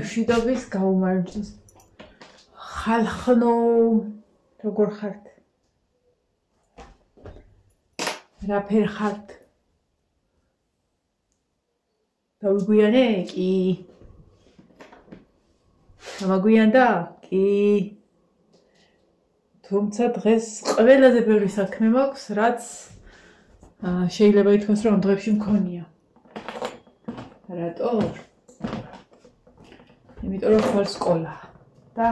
მშვიდობის გაუმარჯოს. ხალხნო, როგორ ხართ? რაფერ ხართ? დავიგვიანე? კი. გამაგვიანდა? კი. თუმცა დღეს ყველაზე ბევრი საქმე მაქვს, რაც შეიძლება ითქვას, რომ დღეებში მქონია. რატო? იმიტომ რომ ხვალ სკოლა და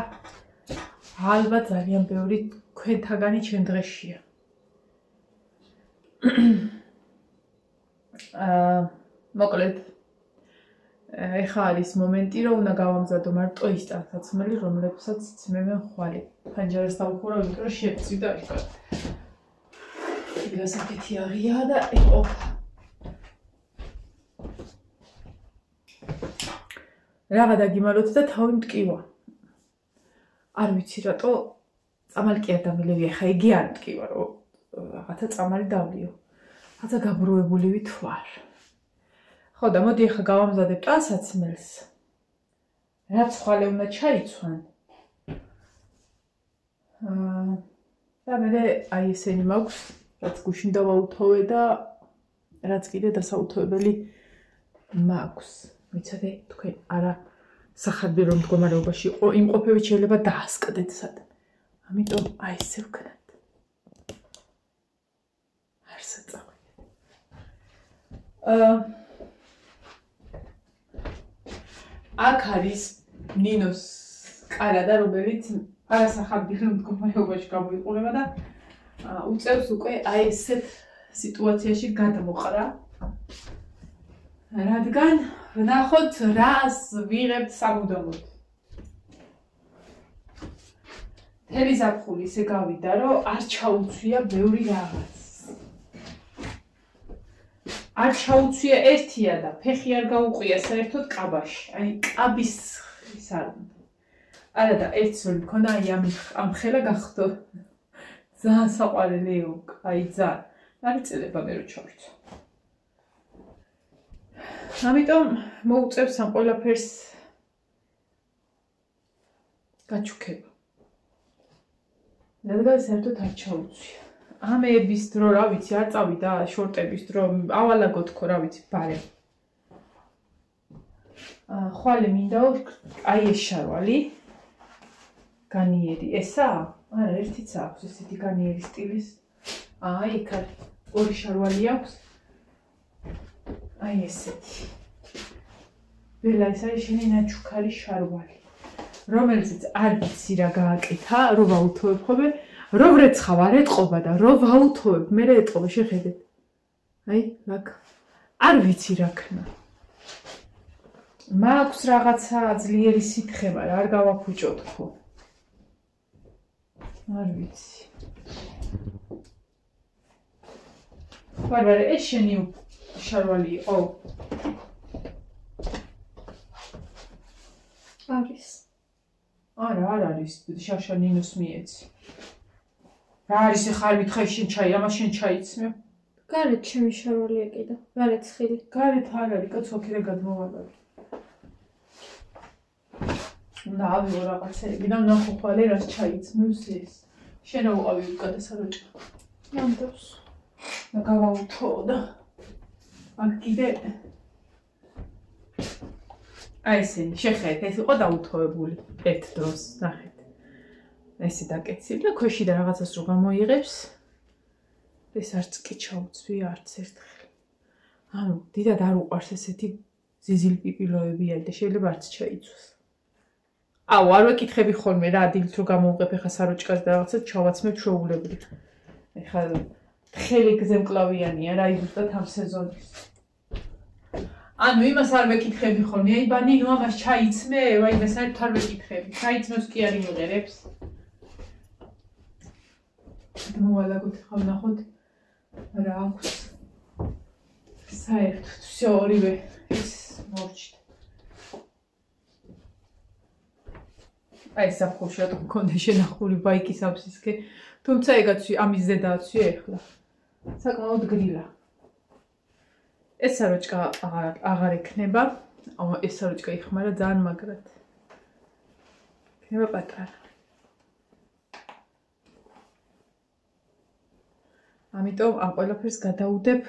ალბათ ძალიან ბევრი თქვენთაგანი ჩემ დღეშია. მოკლედ ეხლა არის მომენტი, რომ უნდა გავამზადო მარტო ის ტანსაცმელი, რომლებსაც ძმემენ ხვალე. ფანჯარას დავუხურავ, იმიტომ რომ შეწვიდა იქ. გასაკეთი აღია და ეყოფა. რაღა დაგიმალოთ და თავი მტკივა. არ ვიცი რატო წამალი კი არ დამილევია, ხა იგი არ მტკივა, რომ რაღაცა წამალი დავლიო. რაღაცა გაბრუებული ვით ვარ. ხო და მოდი ახლა გავამზადებ ტანსაცმელს. რაც ხვალე უნდა ჩაიცვან. და მე აი ესენი მაქვს, რაც გუშინ დავაუთოვე და რაც კიდე დასაუთოვებელი მაქვს. მიცადე თქვენ არა სახარბირო მდგომარეობაში იმყოფებით შეიძლება დაასკდეთ სადმე. ამიტომ აი ესე ვქნათ. არ საწავე. აქ არის ნინოს კარადა, რომელიც არასახარბირო მდგომარეობაში გამოიყურება და უწევს უკვე აი ესეთ სიტუაციაში გადმოყრა. რადგან ვნახოთ რას ვიღებთ სამუდამოდ. თელი ზაფხული ისე გავიდა, რომ არ ჩაუცვია ბევრი რაღაც. არ ჩაუცვია ერთია და ფეხი არ გაუყია საერთოდ კაბაში. აი კაბის ის არ უნდა. არა და ერთს ვერ მქონდა, აი ამ ხელა გახდო. ძალიან საყვარელიო, აი ძალიან. არ იწელება მე რო ჩავიცო. ამიტომ მოუწევს ამ ყველაფერს გაჩუქება. რადგან საერთოდ არ ჩაუცვია. ამების დრო რა ვიცი, არ წავიდა შორტების დრო, ავალაგოთ ხო რა ვიცი, ბარემ. ხვალე მინდა აი ეს შარვალი განიერი, ესა? არა, ერთიც აქვს ესეთი განიერი სტილის. აი იქ არის ორი შარვალი აქვს. აი ესეთი. ველა ეს არის შენი ნაჩუქარი შარვალი. რომელზეც არ ვიცი რა გააკეთა, რო ვაუთოვებ ხოლმე, რო ვრეცხავ არ ეტყობა და რო ვაუთოვებ, მე რა ეტყობა შეხედეთ. აი, მაგ არ ვიცი რა ქნა. მაქვს რაღაცა ძლიერი სითხე, მაგრამ არ გავაფუჭოთ ხო. არ ვიცი. ვარ, ეს შენი შარვალი იყო? არის. არა, არ არის, შაშა ნინოს მიეცი. რა არის ახლა არ მითხარი შენ ჩაი, ამას შენ ჩაიცმევ? გარეთ ჩემი შარვალია კიდე, გარეთ ცხილი. გარეთ არ არის, კაცო აქედან გადმოვარვარ. უნდა ავიღო რაღაცები და ვნახო ხვალე რას ჩაიცმევს ეს. შენ აუყავი უკან სასაროჭო. ნამდვილს. და გავაუთოვო და აქ კიდე აი ესენი შეხედეთ, ეს იყო დაუთოვებული ერთ დროს, ნახეთ. ესე დაკეცილი და ქვეში და რაღაცას რო გამოიღებს. ეს არც კი ჩაუცვია არც ერთხელ. ანუ დიდად არ უყვარს ესეთი ზიზილპიპილოები არის და შეიძლება არც ჩაიცვას. აუ, არ ვეკითხები ხოლმე რა დილით რო გამოვუყებ ახლა საროჭკას და რაღაცა ჩავაცმებ ჩვეულებრივ. ეხლა თხელი გზემკლავიანია რა ზუსტად ამ სეზონის. ანუ იმას არ ვეკითხები ხოლმე, აი ბანინო ამას ჩაიცმევ, აი და საერთოდ არ ვეკითხები. ჩაიცმევს კი არ იმღერებს. მოვალაგოთ ხომ ნახოთ რა აქვს. საერთოდ всё ორივე ის მორჩით. აი საფხულში რატომ მქონდა შენახული ბაიკის აბსისკე, თუმცა ეგაც ამის ზედაცვია ეხლა. საკმაოდ გრილა. ეს საროჭკა აღარ ექნება, ეს საროჭკა იხმარა ძალიან მაგრად. იქნება პატარა. ამიტომ ამ ყველაფერს გადავუდებ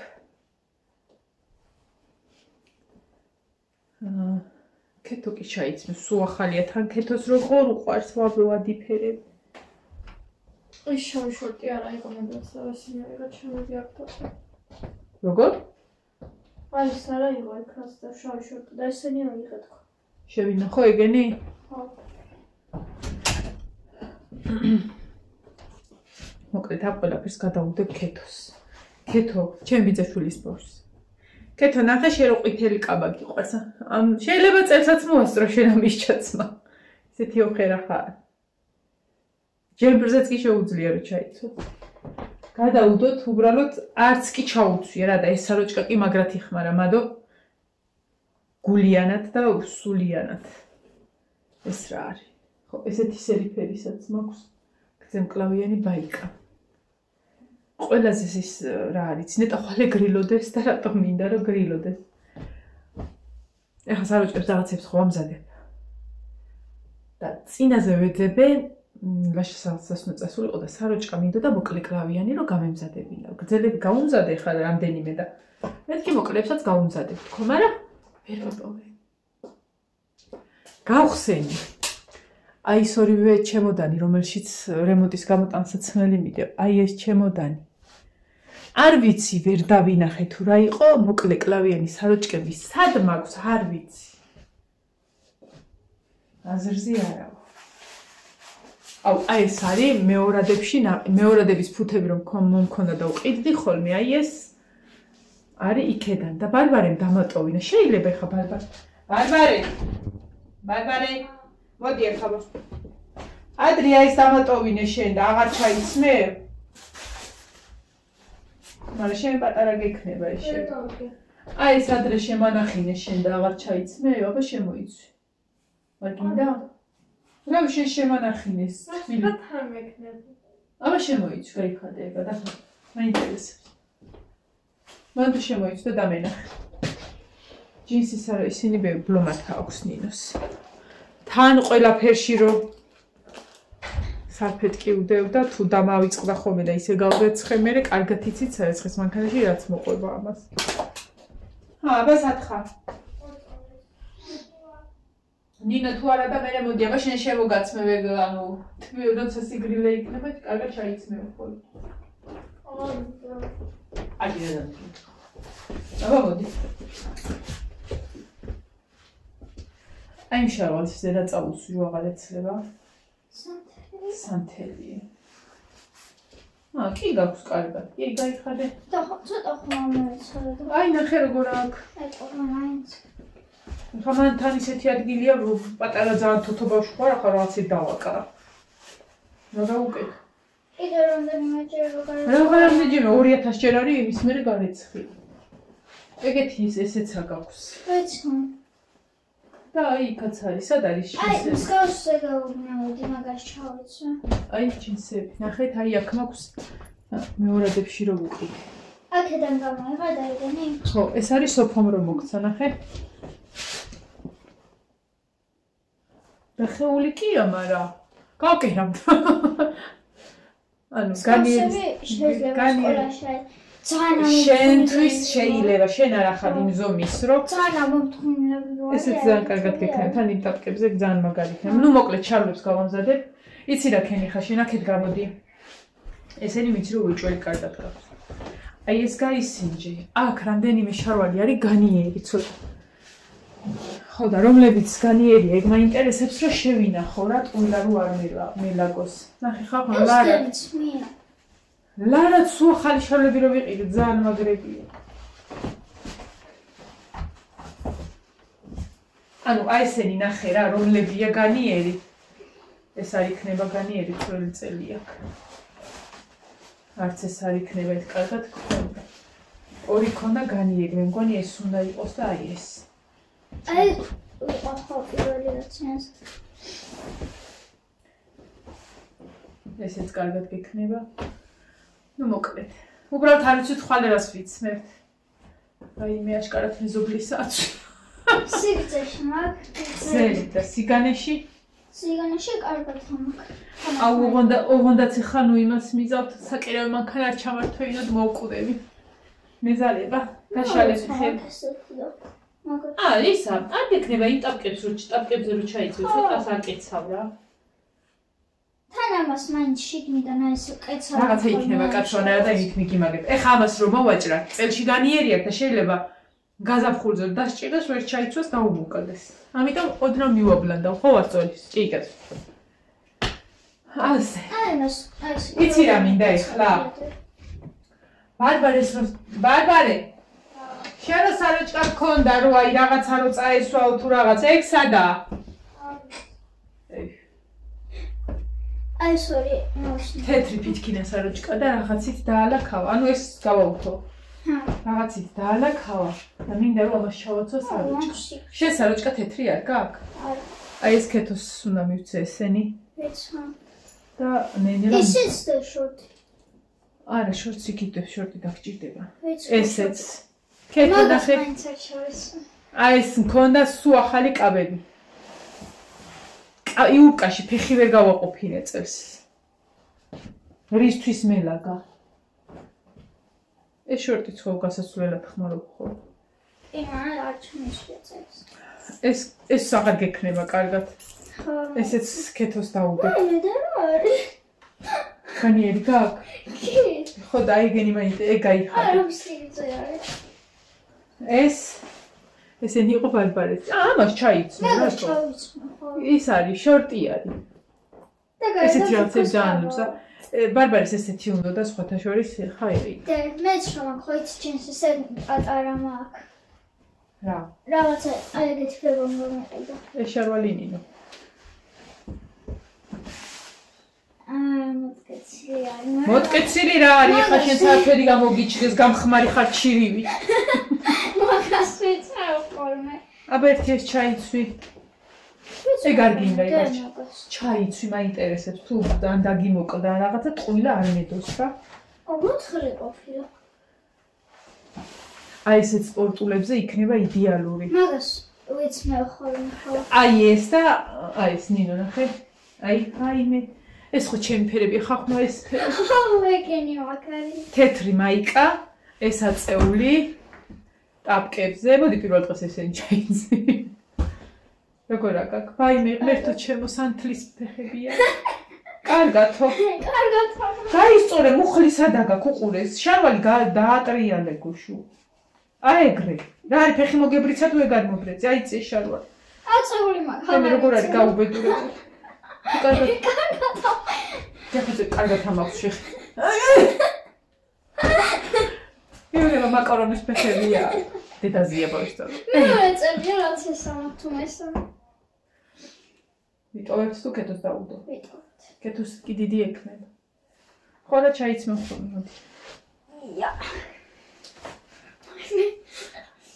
კეთო კი ჩაიცმის, სულ ახალია თან კეთოს როგორ უყვარს ვადიფერები. ის შავი შორტი არა იყო მეგონა, სიმერია ჩემები აქ თორე. როგორ? აი ეს არა იყო იქაც და შავი შორტი და ესენი მიიღე თქო. შევინახო ეგენი? ხო. მოკლედ ამ ყველაფერს გადავუდებ კეთოს. კეთო, ჩემი ბიძაშვილის ბორს. კეთო, ნახე შენ რო ყვითელი კაბაკი ყვარს. შეიძლება წელსაც მოასწრო შენ ამის ჩაცმა. ისეთი ოხერა ხარ. ჯერბრზეც კი შეუძლია რომ ჩაიცო. გადავუდოთ, უბრალოდ არც კი ჩაუცვია რა და ეს საროჭკა კი მაგრად იხმარა, მადო გულიანად და სულიანად. ეს რა არის? ხო, ესეთი სერიფერისაც მაქვს. გზემკლავიანი ბაიკა. ყველაზე ის რა არის? ნეტა ხვალე გრილოდეს და რატომ მინდა რომ გრილოდეს? ეხლა საროჭკებს რაღაცებს ხო ამზადებ. და წინაზე ვეძებე ლაშასასნო წასულიყო და საროჭკა მინდოდა მოკლე კლავიანი რომ გამემზადებინა. გრძელები გავუმზადე ხა რამდენიმე და მეთქი მოკლებსაც გავუმზადებ თქო, მაგრამ ვერ ვიპოვე. გავხსენი. აი ეს ორივე ჩემოდანი, რომელშიც რემონტის გამოტანსაცმელი მიდევ, აი ეს ჩემოდანი. არ ვიცი, ვერ დავინახე თუ რა იყო, მოკლე კლავიანი საროჭკები სად მაქვს, არ ვიცი. აზრზე არა. აუ, აი ეს არის მეორადების ფუთები რომ მომქონდა და უყიდდი ხოლმე, აი ეს არის იქედან და ბარბარემ დამატოვინა. შეიძლება ეხა ბარბარე. მოდი ახლა. ადრია ეს დამატოვინე შენ და აღარ ჩაიცმე? მაგრამ შენ პატარა გექნება ეს შენ. აი ეს ადრე შემანახინე შენ და აღარ ჩაიცმე? აბა შემოიცვი. მაგინდა? რა შენ შემანახინეს? რა თან მეკნები? აბა შემოიცვი, გაიხადე ეგა და მაინტერესებს. მან თუ შემოიცვი და დამენახე. ჯინსის არა ისინი ბლომათა აქვს ნინოს. თან ყველაფერში რომ სარფეტკი უდევ და თუ დამავიწყდა ხოლმე და ისე გავდეცხე მე კარგად იცით საერცხის მანქანაში რაც მოყვება ამას. აბა სათხარ. ნინა თუ არა და მე მოდი აბა შენ შემოგაცმე ანუ როცა სიგრილე იქნება კარგად ჩაიცმევ ხოლმე. აგია. აბა მოდი. აი შარვალს ზედა წაუსვი აღარ ეცლება. სანთელი. კი გაქვს კარგად. კი გაიხადე. და ცოტა ხომ მეცადე. აი ნახე როგორ აქვს. აი ყურმა მაინც. ხა მან თან ისეთი ადგილია რომ პატარა ძალიან თოთო ბავშვი ხარ ახლა რაღაცით დავაკარა. რა გავუკეთე? კიდე რამდენიმეჯერ რამდენიმეჯერ 2000 ჯერ არის იმის მერე გარეცხი. ეგეთი ესეცა გაქვს. ეცო. და აი იქაც არის, სად არის აი მსგავსზე გავუნავდი მაგას ჩავიცვე. აი ჯინსები. ნახეთ, აი აქ მაქვს მეორადებში რომ უყიდე. აქედან გამოიღა და ეგენი? ხო, ეს არის სოფომ რომ მოგცა, ნახე. რახეული კია, მაგრამ გავკერავ. ანუ შენთვის შეიძლება შენ არ ახალ იმ ზომის რო ძალიან მომთხოვნილები ვარ. ესეც ძალიან კარგად გექნება, თან იმ ტაპკებზე ძალიან მაგარი იქნება. ნუ მოკლედ შარლებს გავამზადებ. იცი რა ქენი ხა შენ აქეთ გამოდი. ესენი ვიცი რომ უჭველი კარგად გაქვს. აი ეს გაისინჯე. აქ რამდენიმე შარვალი არის განიერი ცოტა. ხო და რომლებიც განიერია, ეგ მაინტერესებს რომ შევინახო რა ტყუილა რო არ მელაგოს. ნახე ხახო ლარა. ლარა სულ ახალი შარლები რო ვიყიდე ძალიან მაგრებია. ანუ აი ესენი ნახე რა რომლებია განიერი. ეს არ იქნება განიერი წელი წელი აქ. არც ეს არ იქნება ეს კარგად გქონდა. ორი ქონდა განიერი, მე მგონი ეს უნდა იყოს და აი ეს. აი ახლა პირველი რაციონს. ესეც კარგად გექნება. ნუ მოკლედ. უბრალოდ არ ვიცი თვალერას ვიცმევთ. აი მე აშკარად მეზობლისაა. სიგრძეში მაგ. ძელი და სიგანეში? სიგანეში კარგად მაქვს. აუ ოღონდაც ხა ნუ იმას მიზავთ საკერავი მანქანა არ ჩამართვეინოდ მოვკვდები. მეზალება გაშალეთ ხელი. ისა, არ გექნება იმ ტაპკებზე რო ჩაიცვი, ცოტას აკეცავ რა. თან ამას მაინც შიგნიდან აი ეს კეცავ. რაღაცა იქნება კაცონა და იქ მიგიმაგებ. ეხა ამას რომ მოვაჭრა, წელში განიერიაქ და შეიძლება გაზაფხულზე დასჭირდეს ვერ ჩაიცვას დაუმოკალდეს. ამიტომ ოდნავ მივაბლანდავ, ხო არ წოლის, ჭიკაც. ასე. იცი რა მინდა ეხლა? ბარბარე შენ რა საროჭკა გქონდა რომ აი რაღაცა რო წაესვაო თუ რაღაც ეგ სადაა? აი სორი მაშინ თეთრი ფითქინა საროჭკა და რაღაცით დაალაქავა. ანუ ეს გავაუთო. რაღაცით დაალაქავა და მინდა რომ ამას ჩავაცო საროჭკა. შენ საროჭკა თეთრი არ გაქვს? არა. აი ეს ქეთოს უნდა მივცე ესენი. ეცვა. და ნენელა ისიც და შორტი. არა, შორტი კიდევ შორტი დაგჭირდება. ესეც. ქეთო ნახე. მაინც არ შორის. აი ეს მქონდა სუ ახალი კაბები. იუკაში ფეხი ვერ გავაყოფინე წელს. რისთვის მელაგა? ეს შორტი ხო გასასვლელად ხმარობ ხო? იმან არ ჩმიშია წელს. ეს აღარ გექნება კარგად. ხო. ესეც ქეთოს დაუგებ. აი და რა არის? განიერი გაქვს? კი. ხო და აიგენი მაინც ეგ გაიხადე. არა სიგრძე არის. ესენი იყო ბარბარეს. ამას ჩაიცნო რა რატო? ჩავიცნო ხო. ის არის შორტი არის. და ესეთი რაღაცები დაანებს და ბარბარეს ესეთი უნდა და სხვათა შორის ხა ერი. და მეც რომ ხო იცი ჩენს ესე პატარა მაქვს. რა? რაღაცა აი ეგეთი ფერმა მომეყიდა. ეს შარვალინინო. მოტკეცილი არის. მოტკეცილი რა არის? ხა შენ საათვერი გამოგიჩდეს, გამხმარი ხარ ჩირივი. მაგას ვიცავ ხოლმე. აბა ერთი ეს ჩაიცვი. ეგ არ გინდა იქ. ჩაიცვი მაინტერესებს თუ ან დაგიმოკლდა რაღაცა ტყუილა არ მედოს რა. მოთხრი ყოფილა. აი ესეთ სპორტულებზე იქნება იდეალური. მაგას ვიცმევ ხოლმე ხო. აი ეს და აი ეს ნინო ნახე. აი მე ეს ხო ჩემი ფერები ხა ხმა ეს ხო მეკენი მაგარი. თეთრი მაიკა, ეს აწეული ტაპკებზე, მოდი პირველ დღეს ესენი ჩაიცი. როგორ აკაკ? ვაიმე, მერტო ჩემო სანთლის ფეხებია. კარგათო. კარგათო. გაისწორე მუხლისა და გაკუყურეს. შარვალი დაატრიალე გუშუ. აი ეგრე. რა არის ფეხი მოგებრიცა თუ ეგ არ მობრეცი? აი წე შარვალი. აწეული მაგ. მე როგორ არის გაუბედურებული. კარგად. კარგად ამაქვს შეხ. იურება მაკარონის ფეხებია. დედაზია ბავშვთან. მე წერია რაც ესაა თუ ესა. ვიტოვებთ თუ კეთოს დაუდო. ვიტოვებთ. კეთოს კი დიდი ექნება. ხო და ჩაიცმევ ხოლმე მოდი. ია.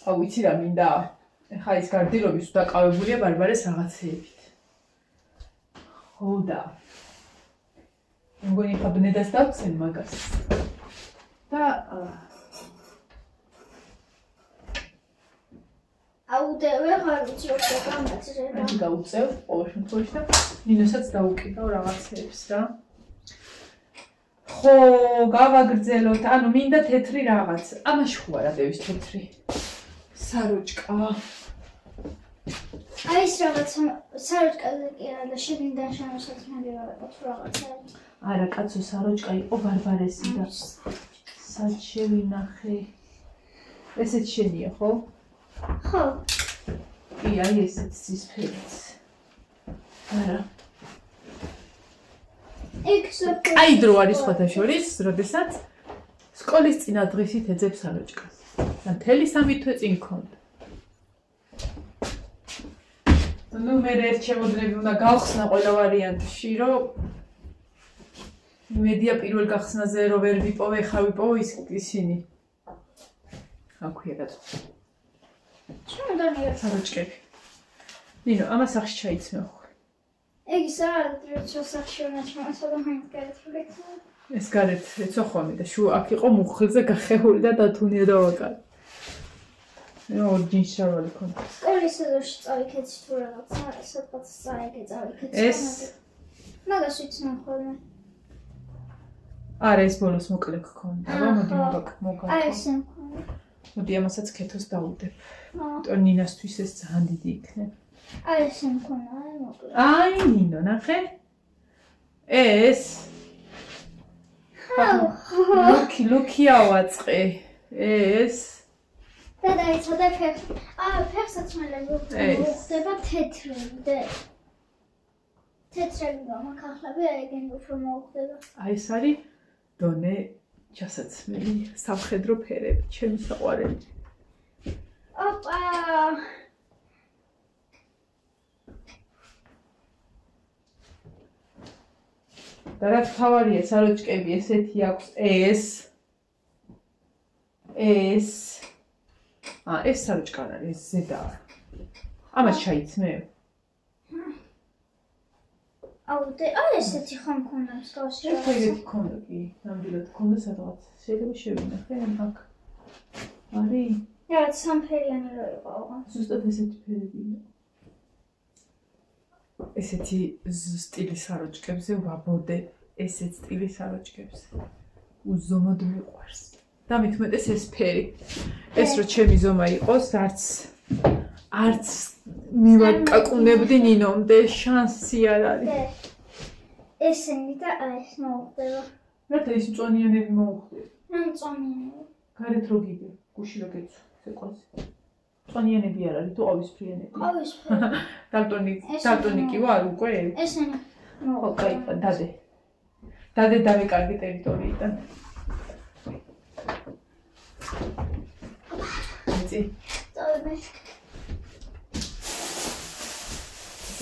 აუ იცი რა მინდა? ეხა ის გარდირობის უდაკავებულია ბარბარეს რაღაცეებით. ხო და მგონი ხა ბნედას დავცენ მაგას. და აუდე ვეღარ ვიცი ოქრო გამაძრება. მე გავუწევ ყოველ შემთხვევაში და ნინოსაც დაუკიდავ რაღაცეებს რა. ხო, გავაგრძელოთ. ანუ მინდა თეთრი რაღაც. ამაში ხო არა დევის თეთრი. საროჭკა. აი ეს რაღაცა საროჭკაზე კი არა და შეგინდან შემოსაცმელი რაღაცა. არა, კაცო საროჭკა იყო ბარბარესი და სად შევინახე. ესეც შენია, ხო? ხო. კი, აი ესეც ცისფერიც. არა. აი დრო არის სხვათა შორის, როდესაც სკოლის წინა დღისით ეძებს საროჭკას. და მთელი 3 თვე წინ გქონდა. ნუ მე ერთ შემოძლები უნდა გავხსნა ყველა ვარიანტში, რომ იმედია პირველ გახსნაზე რომ ვერ ვიპოვე, ხა ვიპოვო ისინი. აქვია კაცო. შემოდანია საროჭკები. ნინო, ამას სახში ჩაიცმევ. ეგ ის არა, რომ სახში უნდა ჩამოსვლა მაინც გარეთ ვიქნა. ეს გარეთ ეცოხომი და შუ აქ იყო მუხლზე გახეული და დათუნია დავაკარე. ორჯინს შარვალი ქონდა. სკოლის სეზონში წავიქეცი თუ რაღაცა, სადღაც წაიგე წავიქეცი. ეს მაგას ვიცნობ ხოლმე. არა ეს ბოლოს მოკლე გქონდა, რა მოდი მოგაკ. აი ესე მქონდა. მოდი ამასაც ქეთოს დავუდებ. იმიტომ ნინასთვის ეს ძალიან დიდი იქნება. აი ესე მქონდა, აი მოკლე. აი ნინო, ნახე? ეს ლუკი ავაწყე. ეს და დაიცოდა ფეხს. ფეხსაც მალე მოხდება თეთრები. თეთრები გამახახლები ეგენ უფრო მოხდება. აი ეს არის დონე ჩასაცმელი სამხედრო ფერები, ჩემი საყვარელი. ოპა! და რაც თავარია საროჭკები ესეთი აქვს ეს ეს საროჭკა არის ეს ზედა. ამას ჩაიცმე? აუ ესეთი ხომ მქონდა მსგავსი. ეგეთი ქონდა კი, ნამდვილად ქონდა სადღაც. შეიძლება შევინახე აქ. არის? რაღაც სამფერიანი რო იყო აღარ. ზუსტად ესეთი ფერები. ესეთი სტილის საროჭკებზე ვაბოდე, ესეთ სტილის საროჭკებზე. უზომოდ მიყვარს. და მithumetes ეს ფერი. ეს რო ჩემი ზომა იყოს, არც მივაკაკუნებდი ნინომდე, შანსი არ არის. ესენი და ეს მოხდება. რატო ის მწვანიანები მოუხდება? მწვანიანები. გარეთ რო გიგე, გუში რო გეცვა, სეკვაზე. მწვანიანები არ არის, თუ ყავისფრიანები. ყავისფრიანი. დალტონი კი ვარ უკვე? ესენი. ხო, კაი, დადე. დადე დავეკარგე ტერიტორიიდან. იცი? წავიდე.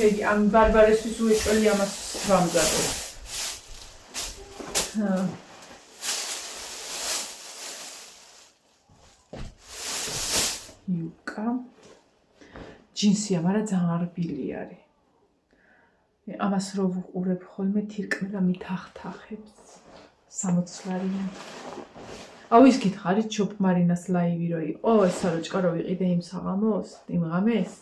ეგი ამ ბარბარესთვის უეჭველი ამას ვამზადებ. იუკა. ჯინსია, მაგრამ ძალიან რბილი არის. ამას რო ვუყურებ ხოლმე თირკმელა მითახთახებს. 60 ლარია. აუ ის გითხარით შოპ მარინას ლაივი რო იყო, ეს საროჭკა რო ვიყიდე იმ საღამოს, იმ ღამეს.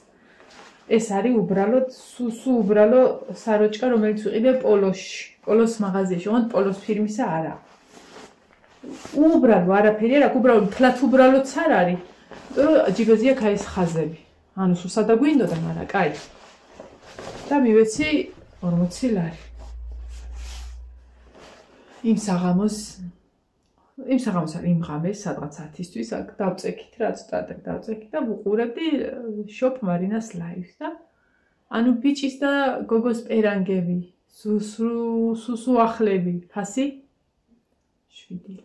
ეს არის უბრალოდ სუსუ უბრალო საროჭკა, რომელიც ვიყიდე პოლოსში, პოლოს მაღაზიაში, ოღონდ პოლოს ფირმისა არა. უბრალო არაფერი არ აქვს, უბრალოდ თლათ უბრალოც არ არის. ჯიბეზია ქა ეს ხაზები. ანუ სუსადა გვინდოდა, მაგრამ კაი. და მივეცი 40 ლარი. იმ საღამოს არის იმ ღამეს, სადღაც 10-ისთვის აქ დავწექით რა ცოტა დავწექით და ვუყურებდი შოპ მარინას ლაივს და ანუ ბიჭის და გოგოს პერანგები, სუსუ ახლები, ფასი 7.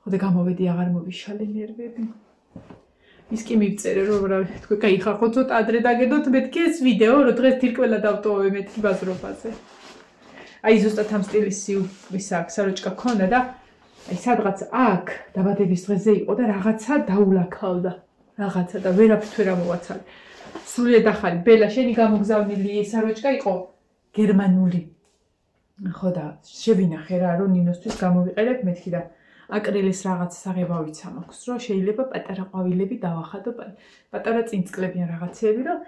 ხოდა გამოვედი აღარ მოვიშალე ნერვები. ის კი მივწერე რომ რა თქვი, კაი ხახო ცოტა ადრე დაგედოთ მეთქი ეს ვიდეო, რომ დღეს თირკველა დავტოვე მეთქი ბაზრობაზე. აი ზუსტად ამ სტილის ისა აქ საროჭკა ქონდა და აი სადღაც აქ დაბადების დღეზე იყო და რაღაცა დაულაქავდა. რაღაცა და ვერაფრით ვერ ამოვაცალე. სრულიად ახალი ბელა შენი გამოგზავნილი საროჭკა იყო გერმანული. ხო და შევინახე რა რომ ნინოსთვის გამოვიყენებ მეთქი და აკრილის რაღაც საღებავიც მაქვს, რომ შეიძლება პატარა ყვავილები დავახადო, პატარა წინწკლებიან რაღაცეები, რომ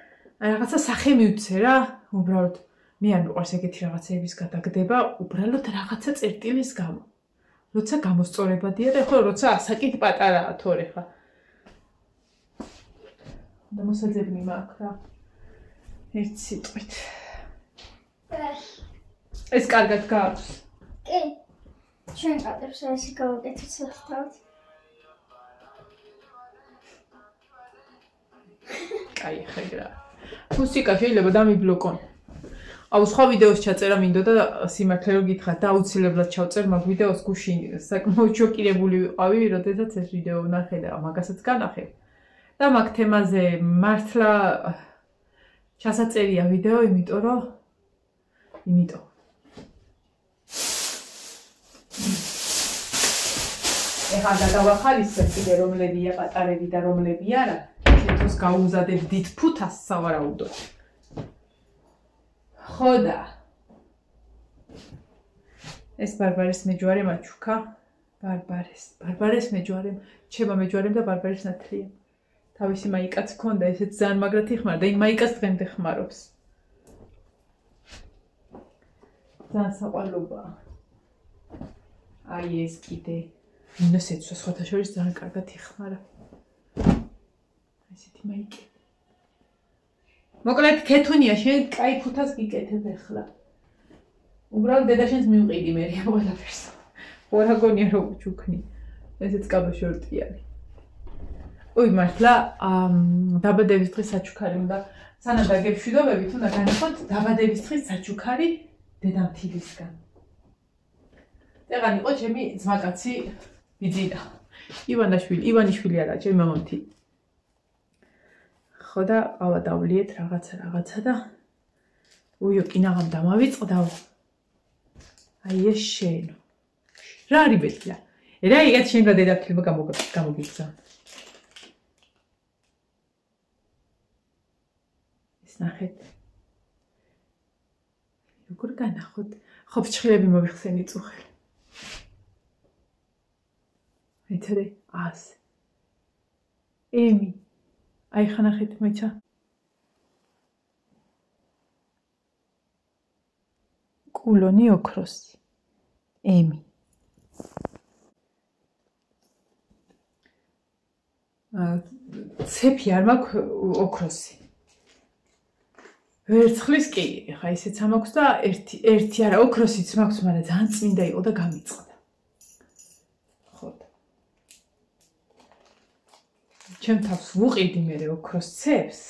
რაღაცა სახე მივცე რა, უბრალოდ მე არ მიყვარს ეგეთი რაღაცეების გადაგდება, უბრალოდ რაღაცა წერტილის გამო. როცა გამოსწორებადია და ხო, როცა ასაკით პატარაა თორე ხა. და მოსაძებნი მაქვს რა. ერთ სიტყვით. ეს კარგად გააქვს. კი. ჩვენ კადრებს ასე გავაკეთეთ სათავად. კაი ხედა. მუსიკა შეიძლება დამიბლოკონ. აუ სხვა ვიდეოს ჩაწერა მინდოდა სიმართლე რომ გითხრათ და აუცილებლად ჩავწერ მაგ ვიდეოს გუშინ საკმაოდ შოკირებული ვიყავი, როდესაც ეს ვიდეო ვნახე და მაგასაც განახე. და მაგ თემაზე მართლა ჩასაწერია ვიდეო, იმიტომ ეხლა გადავახალისებ კიდე რომლებია პატარები და რომლები არა, კეთოს გაუმზადებ დიდ ფუთას სავარაუდოდ. ხო და ეს ბარბარეს მეჯვარე მაჩუქა. ბარბარეს მეჯვარე, ჩება მეჯვარემ და ბარბარეს ნათლია. თავისი მაიკაც ჰქონდა, ესეც ძალიან მაგრად იხმარა და იმ მაიკას დღემდე ხმარობს. ძალიან საყვარლობაა. აი ეს კიდე მინოს ეცვა სხვათა შორის ძალიან კარგად იხმარა. ესეთი მაიკი. მოკლედ ქეთუნია, შენ კაი ფუთას გიკეთებ ახლა. უბრალოდ დედაშენს მივყიდი მე ამ ყველაფერს. რა გონია რომ ჩუქნი. ესეც კაბაშორტიანი. ой, მართლა, დაბადების დღის საჩუქარი უნდა სანამ დაგებშვიდობებით უნდა განახოთ დაბადების დღის საჩუქარი დედამთილისგან. ეგან იყო ჩემი ძმაკაცი ბიძინა. ივანიშვილი არა, ჩემი მამამთი. ხო და ყავა დავლიეთ რაღაცა და უიო კინაღამ დამავიწყდავ. აი ეს შენ. რა არის ბეთლა? რა იგეთ შენგან დედამთილმა გამოგიგზა. ნახეთ. როგორ განახოთ? ხო ფრჩხილები მოვიხსენი წუხელი. მეცადე 100. ემი. აი ხანახეთ მოიცა. კულონი ოქროსი. ემი. ცეფი არ მაქვს ოქროსი. ვერცხლის კი, ხა ისეც ამაქვს და ერთი არა ოქროსიც მაქვს, მაგრამ ძალიან წმინდა იყო და გამიწყდა. ხო. ჩემ თავს ვუყიდი მე ოქროს ცეფს.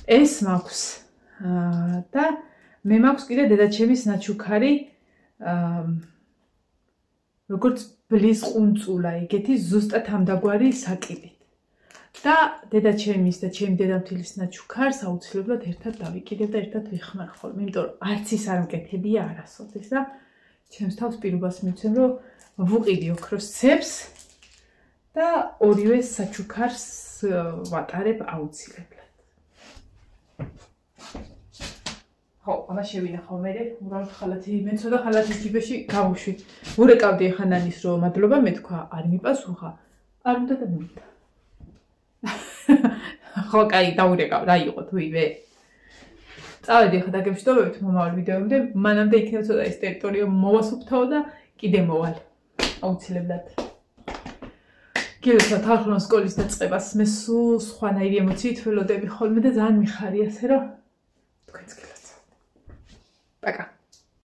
ეს მაქვს და მე მაქვს კიდე დედაჩემის ნაჩუქარი როგორც ბლის ყუნწულა, ეგეთი ზუსტად ამდაგვარი საკიდით. და დედაჩემის და ჩემი დედამთილის ნაჩუქარს აუცილებლად ერთად დავიკიდებ და ერთად ვიხმარ ხოლმე, იმიტომ რომ არც ის არ მკეთებია არასოდეს და ჩემს თავს პირობას მიცემ, რომ ვუყიდი ოქროს ცეფს და ორივე საჩუქარს ვატარებ აუცილებლად. ხო, ამა შევინახავ მე, უბრალოდ ხალათი მეცოდა ხალათის ჯიბეში გავუშვი. ვურეკავდი ახლა ნანის რომ მადლობა მეთქვა, არ მიპასუხა, არ უნდა და მივიდა. ხო, კაი, დაურეკავ, რა იყო თუივე. წავედი ახლა დაგებშვიდობებით მომავალ ვიდეომდე, მანამდე იქნება ცოტა ეს ტერიტორია მოვასუფთავო და კიდე მოვალ. აუცილებლად. კიდევ თარხნოს სკოლის დაწყებას მე სულ სხვანაირი ემოციით ველოდები ხოლმე და ძალიან მიხარია ასე რომ თქვენც გილოცავთ.